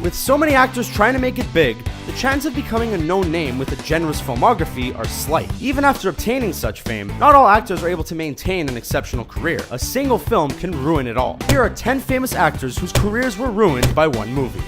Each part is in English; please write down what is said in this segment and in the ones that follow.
With so many actors trying to make it big, the chance of becoming a known name with a generous filmography are slight. Even after obtaining such fame, not all actors are able to maintain an exceptional career. A single film can ruin it all. Here are 10 famous actors whose careers were ruined by one movie.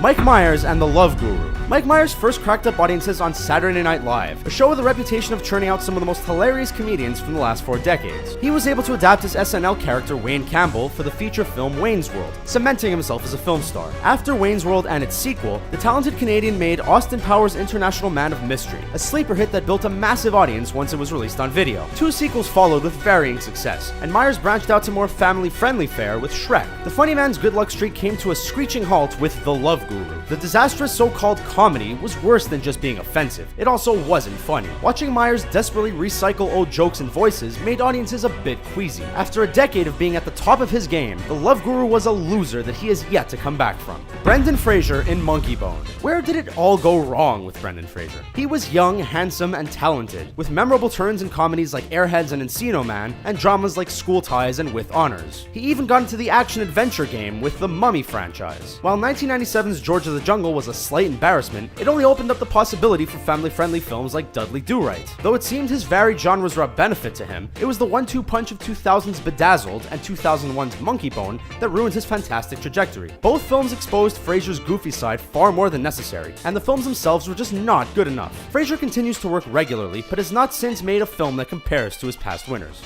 Mike Meyers and the Love Guru. Mike Meyers first cracked up audiences on Saturday Night Live, a show with a reputation of churning out some of the most hilarious comedians from the last 4 decades. He was able to adapt his SNL character Wayne Campbell for the feature film Wayne's World, cementing himself as a film star. After Wayne's World and its sequel, the talented Canadian made Austin Powers' International Man of Mystery, a sleeper hit that built a massive audience once it was released on video. 2 sequels followed with varying success, and Meyers branched out to more family-friendly fare with Shrek. The funny man's good luck streak came to a screeching halt with The Love Guru. The disastrous so-called comedy was worse than just being offensive. It also wasn't funny. Watching Meyers desperately recycle old jokes and voices made audiences a bit queasy. After a decade of being at the top of his game, The Love Guru was a loser that he has yet to come back from. Brendan Fraser in Monkey Bone. Where did it all go wrong with Brendan Fraser? He was young, handsome, and talented, with memorable turns in comedies like Airheads and Encino Man, and dramas like School Ties and With Honors. He even got into the action-adventure game with the Mummy franchise. While 1997's George of the Jungle was a slight embarrassment, it only opened up the possibility for family-friendly films like Dudley Do-Right. Though it seemed his varied genres were a benefit to him, it was the 1-2 punch of 2000's Bedazzled and 2001's Monkey Bone that ruined his fantastic trajectory. Both films exposed Fraser's goofy side far more than necessary, and the films themselves were just not good enough. Fraser continues to work regularly, but has not since made a film that compares to his past winners.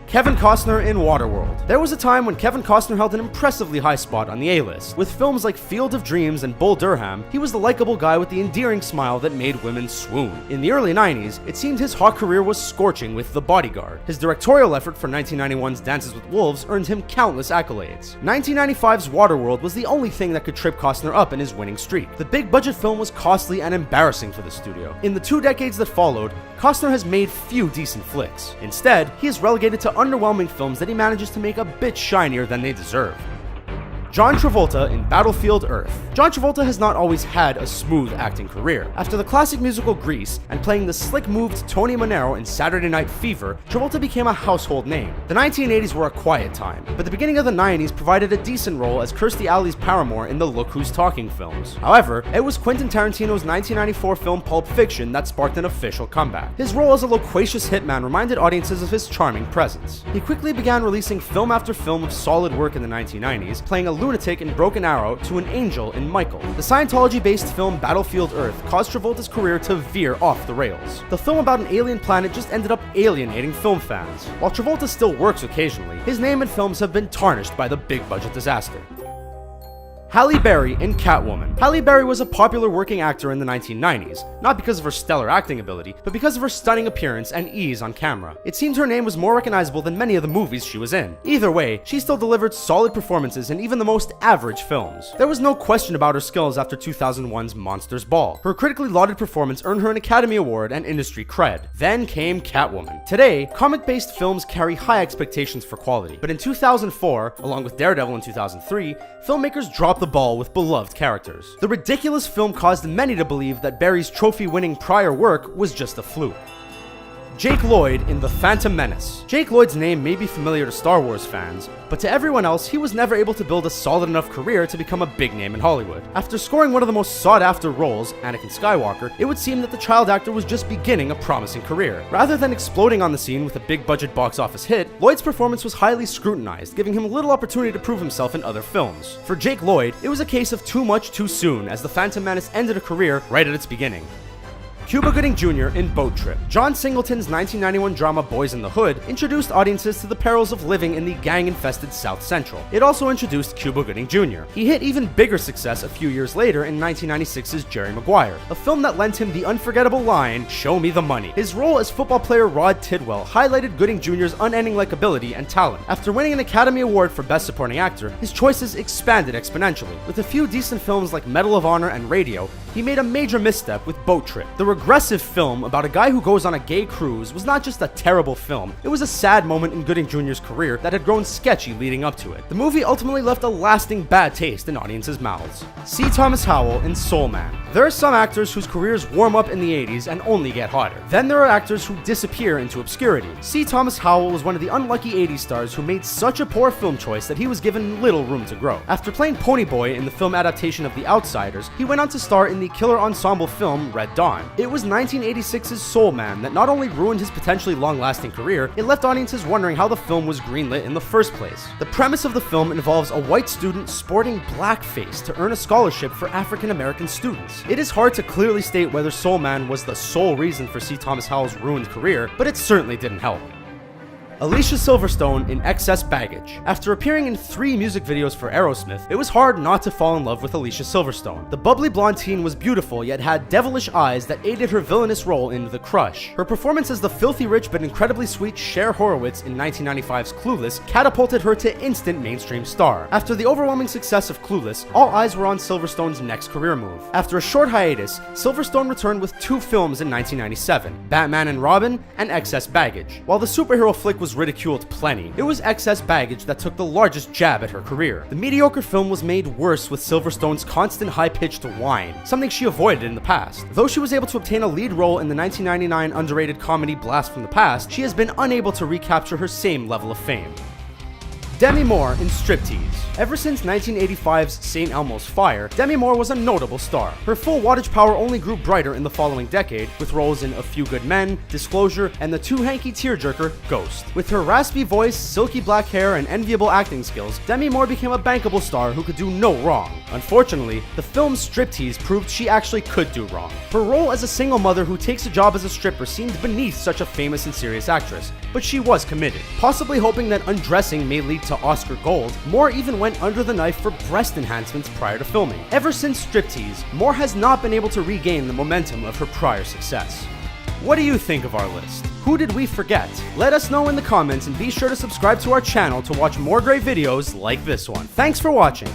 Kevin Costner in Waterworld. There was a time when Kevin Costner held an impressively high spot on the A-list. With films like Field of Dreams and Bull Durham, he was the likable guy with the endearing smile that made women swoon. In the early 90s, it seemed his hot career was scorching with The Bodyguard. His directorial effort for 1991's Dances with Wolves earned him countless accolades. 1995's Waterworld was the only thing that could trip Costner up in his winning streak. The big-budget film was costly and embarrassing for the studio. In the 2 decades that followed, Costner has made few decent flicks. Instead, he is relegated to underwhelming films that he manages to make a bit shinier than they deserve. John Travolta in Battlefield Earth. John Travolta has not always had a smooth acting career. After the classic musical Grease and playing the slick-moved Tony Manero in Saturday Night Fever, Travolta became a household name. The 1980s were a quiet time, but the beginning of the 90s provided a decent role as Kirstie Alley's paramour in the Look Who's Talking films. However, it was Quentin Tarantino's 1994 film Pulp Fiction that sparked an official comeback. His role as a loquacious hitman reminded audiences of his charming presence. He quickly began releasing film after film of solid work in the 1990s, playing a lunatic in Broken Arrow to an angel in Michael. The Scientology-based film Battlefield Earth caused Travolta's career to veer off the rails. The film about an alien planet just ended up alienating film fans. While Travolta still works occasionally, his name and films have been tarnished by the big-budget disaster. Halle Berry in Catwoman. Halle Berry was a popular working actor in the 1990s, not because of her stellar acting ability, but because of her stunning appearance and ease on camera. It seems her name was more recognizable than many of the movies she was in. Either way, she still delivered solid performances in even the most average films. There was no question about her skills after 2001's Monsters Ball. Her critically lauded performance earned her an Academy Award and industry cred. Then came Catwoman. Today, comic-based films carry high expectations for quality, but in 2004, along with Daredevil in 2003, filmmakers dropped the ball with beloved characters. The ridiculous film caused many to believe that Berry's trophy-winning prior work was just a fluke. Jake Lloyd in The Phantom Menace. Jake Lloyd's name may be familiar to Star Wars fans, but to everyone else, he was never able to build a solid enough career to become a big name in Hollywood. After scoring one of the most sought-after roles, Anakin Skywalker, it would seem that the child actor was just beginning a promising career. Rather than exploding on the scene with a big-budget box office hit, Lloyd's performance was highly scrutinized, giving him little opportunity to prove himself in other films. For Jake Lloyd, it was a case of too much too soon, as The Phantom Menace ended a career right at its beginning. Cuba Gooding Jr. in Boat Trip. John Singleton's 1991 drama Boys in the Hood introduced audiences to the perils of living in the gang-infested South Central. It also introduced Cuba Gooding Jr. He hit even bigger success a few years later in 1996's Jerry Maguire, a film that lent him the unforgettable line, "Show me the money." His role as football player Rod Tidwell highlighted Gooding Jr.'s unending likability and talent. After winning an Academy Award for Best Supporting Actor, his choices expanded exponentially. With a few decent films like Medal of Honor and Radio, he made a major misstep with Boat Trip. The progressive film about a guy who goes on a gay cruise was not just a terrible film, it was a sad moment in Gooding Jr.'s career that had grown sketchy leading up to it. The movie ultimately left a lasting bad taste in audiences' mouths. C. Thomas Howell in Soul Man. There are some actors whose careers warm up in the 80s and only get hotter. Then there are actors who disappear into obscurity. C. Thomas Howell was one of the unlucky 80s stars who made such a poor film choice that he was given little room to grow. After playing Ponyboy in the film adaptation of The Outsiders, he went on to star in the killer ensemble film Red Dawn. It was 1986's Soul Man that not only ruined his potentially long-lasting career, it left audiences wondering how the film was greenlit in the first place. The premise of the film involves a white student sporting blackface to earn a scholarship for African-American students. It is hard to clearly state whether Soul Man was the sole reason for C. Thomas Howell's ruined career, but it certainly didn't help. Alicia Silverstone in Excess Baggage. After appearing in 3 music videos for Aerosmith, it was hard not to fall in love with Alicia Silverstone. The bubbly blonde teen was beautiful, yet had devilish eyes that aided her villainous role in The Crush. Her performance as the filthy rich but incredibly sweet Cher Horowitz in 1995's Clueless catapulted her to instant mainstream star. After the overwhelming success of Clueless, all eyes were on Silverstone's next career move. After a short hiatus, Silverstone returned with 2 films in 1997, Batman and Robin and Excess Baggage. While the superhero flick was ridiculed plenty, it was Excess Baggage that took the largest jab at her career. The mediocre film was made worse with Silverstone's constant high-pitched whine, something she avoided in the past. Though she was able to obtain a lead role in the 1999 underrated comedy Blast from the Past, she has been unable to recapture her same level of fame. Demi Moore in Striptease. Ever since 1985's St. Elmo's Fire, Demi Moore was a notable star. Her full wattage power only grew brighter in the following decade, with roles in A Few Good Men, Disclosure, and the too-hanky tearjerker Ghost. With her raspy voice, silky black hair, and enviable acting skills, Demi Moore became a bankable star who could do no wrong. Unfortunately, the film Striptease proved she actually could do wrong. Her role as a single mother who takes a job as a stripper seemed beneath such a famous and serious actress, but she was committed. Possibly hoping that undressing may lead to Oscar gold, Moore even went under the knife for breast enhancements prior to filming. Ever since Striptease, Moore has not been able to regain the momentum of her prior success. What do you think of our list? Who did we forget? Let us know in the comments and be sure to subscribe to our channel to watch more great videos like this one. Thanks for watching.